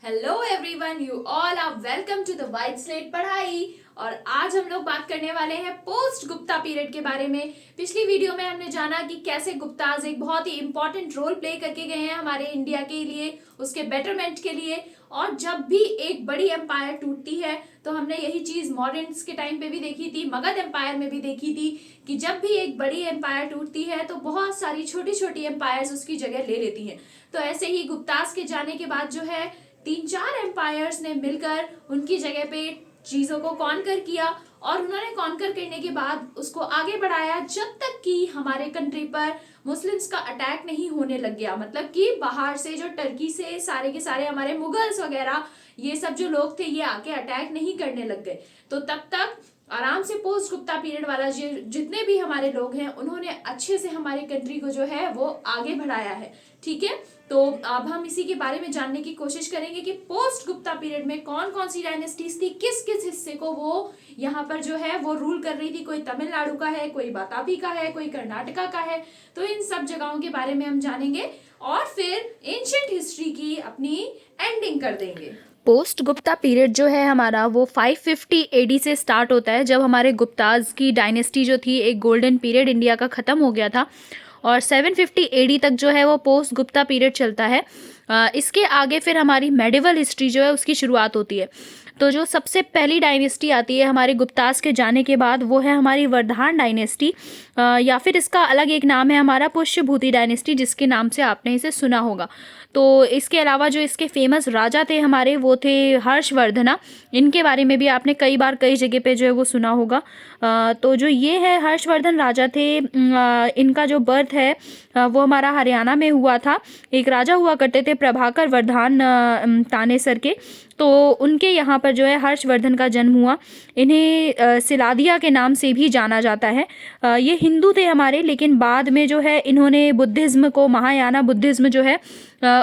Hello everyone, you all are welcome to the white slate पढ़ाई। और आज हम लोग बात करने वाले हैं पोस्ट गुप्ता पीरियड के बारे में। पिछली वीडियो में हमने जाना कि कैसे गुप्ताज एक बहुत ही इंपॉर्टेंट रोल प्ले करके गए हैं हमारे इंडिया के लिए, उसके बेटरमेंट के लिए। और जब भी एक बड़ी एम्पायर टूटती है तो हमने यही चीज मॉडर्न्स के टाइम पे भी देखी थी, मगध एम्पायर में भी देखी थी कि जब भी एक बड़ी एम्पायर टूटती है तो बहुत सारी छोटी छोटी एम्पायर्स उसकी जगह ले लेती हैं। तो ऐसे ही गुप्ताज के जाने के बाद जो है 3-4 एम्पायर्स ने मिलकर उनकी जगह पे चीजों को कॉन्कर किया और उन्होंने कॉन्कर करने के बाद उसको आगे बढ़ाया जब तक कि हमारे कंट्री पर मुस्लिम्स का अटैक नहीं होने लग गया। मतलब कि बाहर से जो टर्की से सारे के सारे हमारे मुगल्स वगैरह ये सब जो लोग थे ये आके अटैक नहीं करने लग गए। तो तब तक आराम से पोस्ट गुप्ता पीरियड वाला जितने भी हमारे लोग हैं उन्होंने अच्छे से हमारी कंट्री को जो है वो आगे बढ़ाया है। ठीक है, तो अब हम इसी के बारे में जानने की कोशिश करेंगे कि पोस्ट गुप्ता पीरियड में कौन कौन सी डायनेस्टीज थी, किस किस हिस्से को वो यहाँ पर जो है वो रूल कर रही थी। कोई तमिलनाडु का है, कोई वातापी का है, कोई कर्नाटका का है। तो इन सब जगहों के बारे में हम जानेंगे और फिर एंशिएंट हिस्ट्री की अपनी एंडिंग कर देंगे। पोस्ट गुप्ता पीरियड जो है हमारा वो 550 एडी से स्टार्ट होता है, जब हमारे गुप्ताज की डायनेस्टी जो थी, एक गोल्डन पीरियड इंडिया का ख़त्म हो गया था। और 750 एडी तक जो है वो पोस्ट गुप्ता पीरियड चलता है। इसके आगे फिर हमारी मेडिवल हिस्ट्री जो है उसकी शुरुआत होती है। तो जो सबसे पहली डायनेस्टी आती है हमारे गुप्ताज के जाने के बाद वो है हमारी वर्धान डायनेस्टी, या फिर इसका अलग एक नाम है हमारा पुष्यभूति डायनेस्टी, जिसके नाम से आपने इसे सुना होगा। तो इसके अलावा जो इसके फेमस राजा थे हमारे वो थे हर्षवर्धना। इनके बारे में भी आपने कई बार कई जगह पे जो है वो सुना होगा। तो जो ये है हर्षवर्धन राजा थे, इनका जो बर्थ है वो हमारा हरियाणा में हुआ था। एक राजा हुआ करते थे प्रभाकर वर्धान तानेसर के, तो उनके यहाँ पर जो है हर्षवर्धन का जन्म हुआ। इन्हें सिलादिया के नाम से भी जाना जाता है। ये हिंदू थे हमारे, लेकिन बाद में जो है इन्होंने बुद्धिज़्म को, महायाना बुद्धिज़्म जो है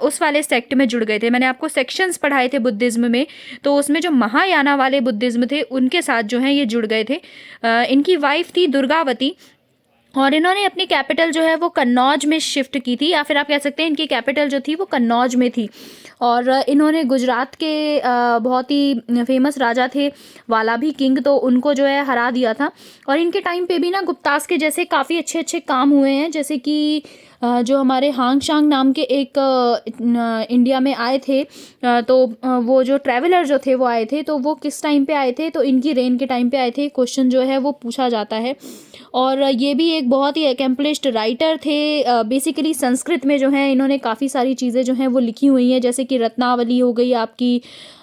उस वाले सेक्ट में जुड़ गए थे। मैंने आपको सेक्शंस पढ़ाए थे बुद्धिज़्म में, तो उसमें जो महायाना वाले बुद्धिज़्म थे उनके साथ जो है ये जुड़ गए थे। इनकी वाइफ थी दुर्गावती और इन्होंने अपनी कैपिटल जो है वो कन्नौज में शिफ्ट की थी, या फिर आप कह सकते हैं इनकी कैपिटल जो थी वो कन्नौज में थी। और इन्होंने गुजरात के बहुत ही फेमस राजा थे वालाभी किंग, तो उनको जो है हरा दिया था। और इनके टाइम पे भी ना गुप्तास के जैसे काफ़ी अच्छे अच्छे काम हुए हैं, जैसे कि जो हमारे हांग शांग नाम के एक इंडिया में आए थे, तो वो जो ट्रैवलर जो थे वो आए थे, तो वो किस टाइम पे आए थे, तो इनकी रेन के टाइम पे आए थे। क्वेश्चन जो है वो पूछा जाता है। और ये भी एक बहुत ही एकम्प्लिश्ड राइटर थे। बेसिकली संस्कृत में जो है इन्होंने काफ़ी सारी चीज़ें जो हैं वो लिखी हुई हैं, जैसे कि रत्नावली हो गई आपकी,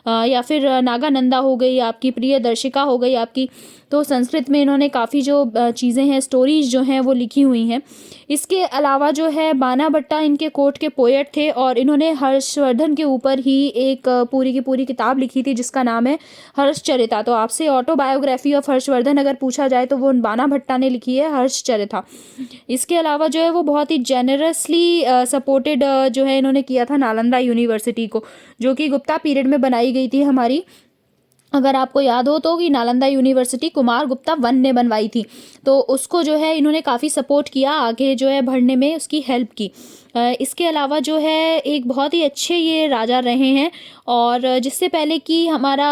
या फिर नागानंदा हो गई आपकी, प्रियदर्शिका हो गई आपकी। तो संस्कृत में इन्होंने काफ़ी जो चीज़ें हैं, स्टोरीज जो हैं वो लिखी हुई हैं। इसके अलावा जो है बाना भट्टा इनके कोर्ट के पोएट थे और इन्होंने हर्षवर्धन के ऊपर ही एक पूरी की पूरी किताब लिखी थी जिसका नाम है हर्षचरिता। तो आपसे ऑटोबायोग्राफी ऑफ हर्षवर्धन अगर पूछा जाए तो वो बाना भट्टा ने लिखी है, हर्षचरिता। इसके अलावा जो है वो बहुत ही जेनरसली सपोर्टेड जो है इन्होंने किया था नालंदा यूनिवर्सिटी को, जो कि गुप्ता पीरियड में बनाई गई थी हमारी। अगर आपको याद हो तो कि नालंदा यूनिवर्सिटी कुमार गुप्ता वन ने बनवाई थी, तो उसको जो है इन्होंने काफ़ी सपोर्ट किया, आगे जो है बढ़ने में उसकी हेल्प की। इसके अलावा जो है एक बहुत ही अच्छे ये राजा रहे हैं। और जिससे पहले कि हमारा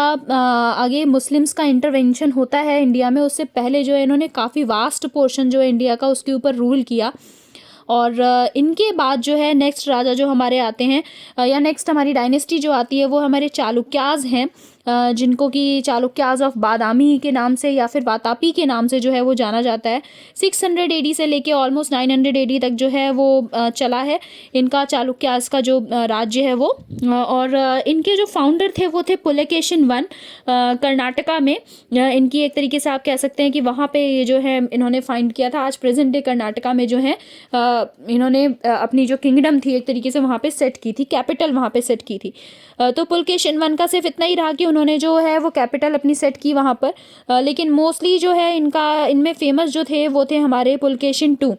आगे मुस्लिम्स का इंटरवेंशन होता है इंडिया में, उससे पहले जो है इन्होंने काफ़ी वास्ट पोर्शन जो है इंडिया का उसके ऊपर रूल किया। और इनके बाद जो है नेक्स्ट राजा जो हमारे आते हैं, या नेक्स्ट हमारी डायनेस्टी जो आती है वो हमारे चालुक्याज हैं, जिनको कि चालुक्याज ऑफ बादामी के नाम से या फिर वातापी के नाम से जो है वो जाना जाता है। 600 एडी से लेके ऑलमोस्ट 900 एडी तक जो है वो चला है इनका चालुक्याज का जो राज्य है वो। और इनके जो फाउंडर थे वो थे पुलकेशिन वन, कर्नाटका में। इनकी एक तरीके से आप कह सकते हैं कि वहाँ पे ये जो है इन्होंने फाइंड किया था। आज प्रेजेंट डे कर्नाटका में जो है इन्होंने अपनी जो किंगडम थी एक तरीके से वहाँ पे सेट की थी, कैपिटल वहाँ पे सेट की थी। तो पुलकेशिन वन का सिर्फ इतना ही रहा कि उन्होंने जो है वो कैपिटल अपनी सेट की वहाँ पर, लेकिन मोस्टली जो है इनमें फेमस जो थे वो थे हमारे पुलकेशिन टू।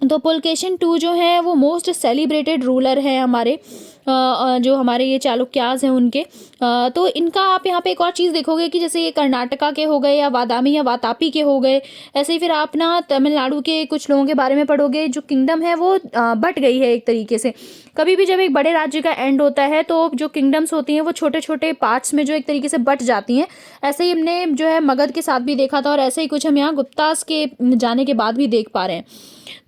तो पुलकेशिन टू जो है वो मोस्ट सेलिब्रेटेड रूलर है हमारे। जो हमारे ये चालुक्यास हैं उनके। तो इनका आप यहाँ पे एक और चीज़ देखोगे कि जैसे ये कर्नाटका के हो गए या वादामी या वातापी के हो गए, ऐसे ही फिर आप ना तमिलनाडु के कुछ लोगों के बारे में पढ़ोगे। जो किंगडम है वो बट गई है एक तरीके से। कभी भी जब एक बड़े राज्य का एंड होता है तो जो किंगडम्स होती हैं वो छोटे छोटे पार्ट्स में जो एक तरीके से बट जाती हैं। ऐसे ही हमने जो है मगध के साथ भी देखा था, और ऐसे ही कुछ हम यहाँ गुप्तास के जाने के बाद भी देख पा रहे हैं।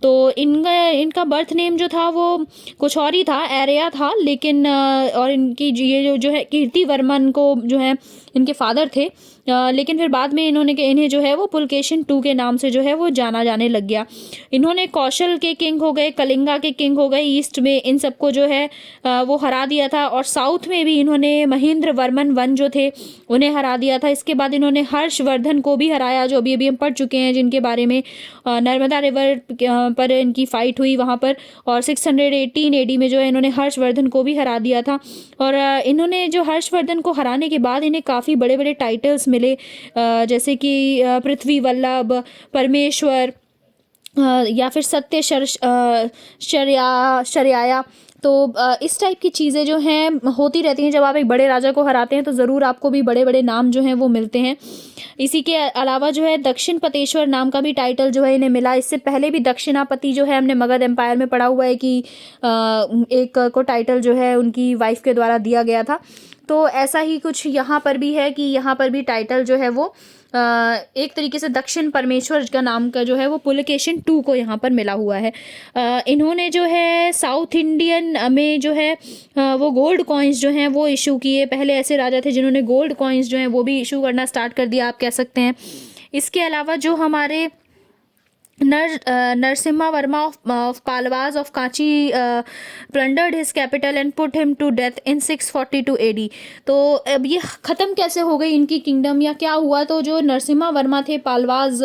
तो इनका बर्थ नेम जो था वो कुछ और ही था, एरिया था, लेकिन और इनकी ये जो है कीर्तिवर्मन को जो है इनके फादर थे, लेकिन फिर बाद में इन्हें जो है वो पुलकेशिन II के नाम से जो है वो जाना जाने लग गया। इन्होंने कौशल के किंग हो गए, कलिंगा के किंग हो गए, ईस्ट में इन सबको जो है वो हरा दिया था, और साउथ में भी इन्होंने महेंद्र वर्मन वन जो थे उन्हें हरा दिया था। इसके बाद इन्होंने हर्षवर्धन को भी हराया, जो अभी अभी हम पढ़ चुके हैं, जिनके बारे में नर्मदा रिवर पर इनकी फाइट हुई वहाँ पर। और 618 AD में जो है इन्होंने हर्षवर्धन को भी हरा दिया था। और इन्होंने जो हर्षवर्धन को हराने के बाद इन्हें काफ़ी बड़े बड़े टाइटल्स मिले, जैसे कि पृथ्वी वल्लभ, परमेश्वर, या फिर सत्य शर्याया। तो इस टाइप की चीज़ें जो हैं होती रहती हैं। जब आप एक बड़े राजा को हराते हैं तो ज़रूर आपको भी बड़े बड़े नाम जो हैं वो मिलते हैं। इसी के अलावा जो है दक्षिण पतेश्वर नाम का भी टाइटल जो है इन्हें मिला। इससे पहले भी दक्षिणापति जो है हमने मगध एम्पायर में पढ़ा हुआ है कि एक को टाइटल जो है उनकी वाइफ के द्वारा दिया गया था। तो ऐसा ही कुछ यहाँ पर भी है कि यहाँ पर भी टाइटल जो है वो एक तरीके से दक्षिण परमेश्वर का नाम का जो है वो पुलकेशिन II को यहाँ पर मिला हुआ है। इन्होंने जो है साउथ इंडियन में जो है वो गोल्ड कॉइन्स जो हैं वो इशू किए। पहले ऐसे राजा थे जिन्होंने गोल्ड कॉइन्स जो हैं वो भी इशू करना स्टार्ट कर दिया, आप कह सकते हैं। इसके अलावा जो हमारे Narasimha Verma of Palwas of Kanchi plundered his capital and put him to death in 642 AD। तो अब ये ख़त्म कैसे हो गई इनकी किंगडम या क्या हुआ? तो जो नरसिम्हा वर्मा थे पालवाज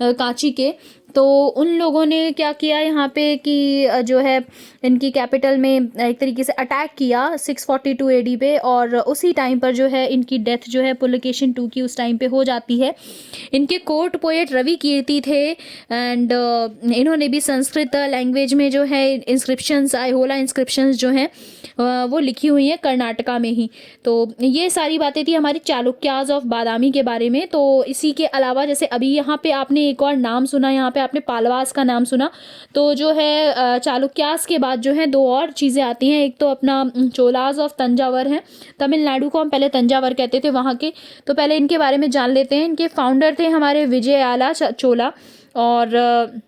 कांची के, तो उन लोगों ने क्या किया यहाँ पे कि जो है इनकी कैपिटल में एक तरीके से अटैक किया 642 AD पे, और उसी टाइम पर जो है इनकी डेथ जो है पुलकेशिन II की उस टाइम पे हो जाती है। इनके कोर्ट पोएट रवि कीर्ति थे, एंड इन्होंने भी संस्कृत लैंग्वेज में जो है इंस्क्रिप्शंस, आइहोला इंस्क्रिप्शंस जो हैं वो लिखी हुई हैं कर्नाटका में ही। तो ये सारी बातें थी हमारी चालुक्यास ऑफ बादामी के बारे में। तो इसी के अलावा जैसे अभी यहाँ पे आपने एक और नाम सुना, यहाँ पे आपने पालवास का नाम सुना, तो जो है चालुक्यास के बाद जो है दो और चीज़ें आती हैं। एक तो अपना चोलास ऑफ तंजावर हैं, तमिलनाडु को हम पहले तंजावर कहते थे वहाँ के। तो पहले इनके बारे में जान लेते हैं। इनके फाउंडर थे हमारे विजयाला चोला, और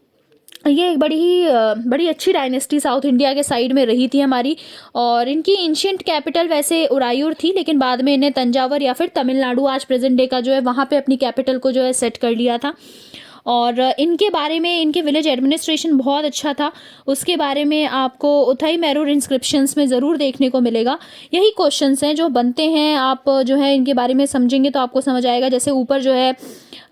ये एक बड़ी अच्छी डायनेस्टी साउथ इंडिया के साइड में रही थी हमारी। और इनकी एंशिएंट कैपिटल वैसे उरायूर थी, लेकिन बाद में इन्हें तंजावर या फिर तमिलनाडु आज प्रेजेंट डे का जो है वहाँ पे अपनी कैपिटल को जो है सेट कर लिया था। और इनके बारे में इनके विलेज एडमिनिस्ट्रेशन बहुत अच्छा था, उसके बारे में आपको उथई मैरूर इंस्क्रिप्शंस में ज़रूर देखने को मिलेगा। यही क्वेश्चंस हैं जो बनते हैं, आप जो है इनके बारे में समझेंगे तो आपको समझ आएगा। जैसे ऊपर जो है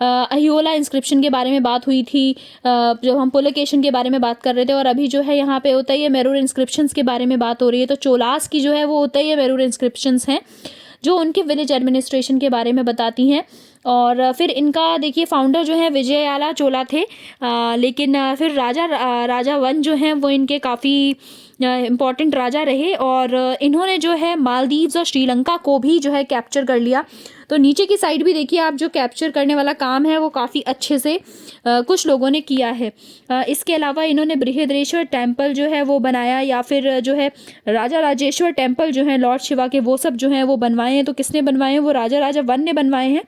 अहियोला इंस्क्रिप्शन के बारे में बात हुई थी जब हम पुलकेशिन के बारे में बात कर रहे थे, और अभी जो है यहाँ पे उथई मैरूर इंस्क्रिप्शंस के बारे में बात हो रही है। तो चोलास की जो है वो उथई मैरूर इंस्क्रिप्शंस हैं जो उनके विलेज एडमिनिस्ट्रेशन के बारे में बताती हैं। और फिर इनका देखिए फाउंडर जो है विजयाला चोला थे, लेकिन फिर राजा वन जो हैं वो इनके काफ़ी इम्पॉर्टेंट राजा रहे, और इन्होंने जो है मालदीव्स और श्रीलंका को भी जो है कैप्चर कर लिया। तो नीचे की साइड भी देखिए आप, जो कैप्चर करने वाला काम है वो काफ़ी अच्छे से कुछ लोगों ने किया है। इसके अलावा इन्होंने बृहदेश्वर टेम्पल जो है वो बनाया, या फिर जो है राजा राजेश्वर टेम्पल जो है लॉर्ड शिवा के, वो सब जो हैं वो बनवाए हैं। तो किसने बनवाए हैं? वो राजा वन ने बनवाए हैं।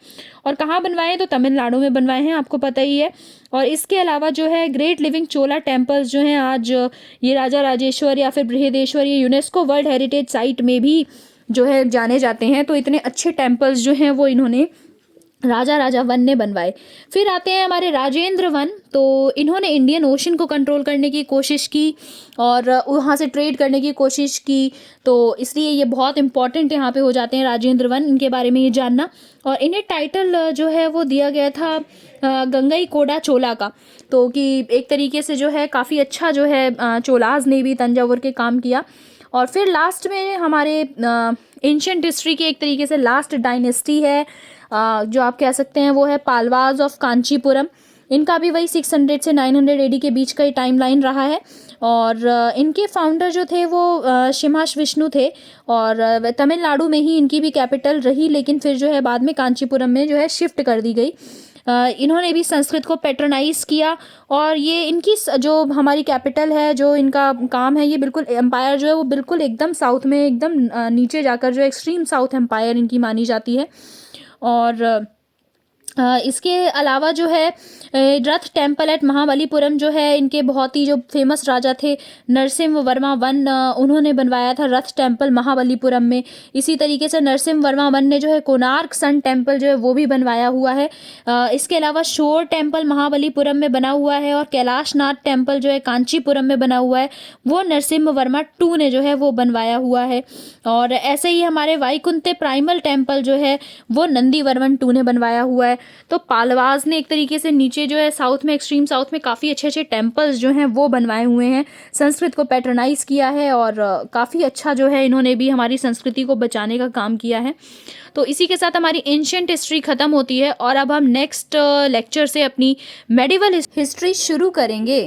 और कहाँ बनवाए हैं? तो तमिलनाडु में बनवाए हैं, आपको पता ही है। और इसके अलावा जो है ग्रेट लिविंग चोला टेम्पल्स जो हैं आज ये राजा राजेश्वर या फिर बृहदेश्वर, ये यूनेस्को वर्ल्ड हेरिटेज साइट में भी जो है जाने जाते हैं। तो इतने अच्छे टेम्पल्स जो हैं वो इन्होंने राजा वन ने बनवाए। फिर आते हैं हमारे राजेंद्र वन। तो इन्होंने इंडियन ओशन को कंट्रोल करने की कोशिश की और वहाँ से ट्रेड करने की कोशिश की, तो इसलिए ये बहुत इंपॉर्टेंट यहाँ पे हो जाते हैं राजेंद्र वन, इनके बारे में ये जानना। और इन्हें टाइटल जो है वो दिया गया था गंगई कोडा चोला का। तो कि एक तरीके से जो है काफ़ी अच्छा जो है चोलाज ने भी तंजावुर के काम किया। और फिर लास्ट में हमारे एंशिएंट हिस्ट्री की एक तरीके से लास्ट डायनेस्टी है जो आप कह सकते हैं वो है पालवाज ऑफ कांचीपुरम। इनका भी वही 600 से 900 AD के बीच का ही टाइम लाइन रहा है। और इनके फाउंडर जो थे वो शिमाश विष्णु थे और तमिलनाडु में ही इनकी भी कैपिटल रही, लेकिन फिर जो है बाद में कांचीपुरम में जो है शिफ्ट कर दी गई। इन्होंने भी संस्कृत को पैट्रोनाइज किया और ये इनकी जो हमारी कैपिटल है, जो इनका काम है, ये बिल्कुल एम्पायर जो है वो बिल्कुल एकदम साउथ में, एकदम नीचे जाकर जो एक्सट्रीम साउथ एम्पायर इनकी मानी जाती है। और इसके अलावा जो है रथ टेम्पल एट महाबलीपुरम जो है, इनके बहुत ही जो फेमस राजा थे नरसिम्हा वर्मा वन, उन्होंने बनवाया था रथ टेम्पल महाबलीपुरम में। इसी तरीके से नरसिम्हा वर्मा वन ने जो है कोणार्क सन टेम्पल जो है वो भी बनवाया हुआ है। इसके अलावा शोर टेम्पल महाबलीपुरम में बना हुआ है और कैलाशनाथ टेम्पल जो है कांचीपुरम में बना हुआ है, वो नरसिम्हा वर्मा टू ने जो है वो बनवाया हुआ है। और ऐसे ही हमारे वाईकुंते प्राइमल टेम्पल जो है वो नंदी वर्मन टू ने बनवाया हुआ है। तो पालवाज ने एक तरीके से नीचे जो है साउथ में, एक्सट्रीम साउथ में काफ़ी अच्छे अच्छे टेम्पल्स जो हैं वो बनवाए हुए हैं, संस्कृत को पैट्रोनाइज किया है और काफ़ी अच्छा जो है इन्होंने भी हमारी संस्कृति को बचाने का काम किया है। तो इसी के साथ हमारी एंशिएंट हिस्ट्री ख़त्म होती है और अब हम नेक्स्ट लेक्चर से अपनी मेडिवल हिस्ट्री शुरू करेंगे।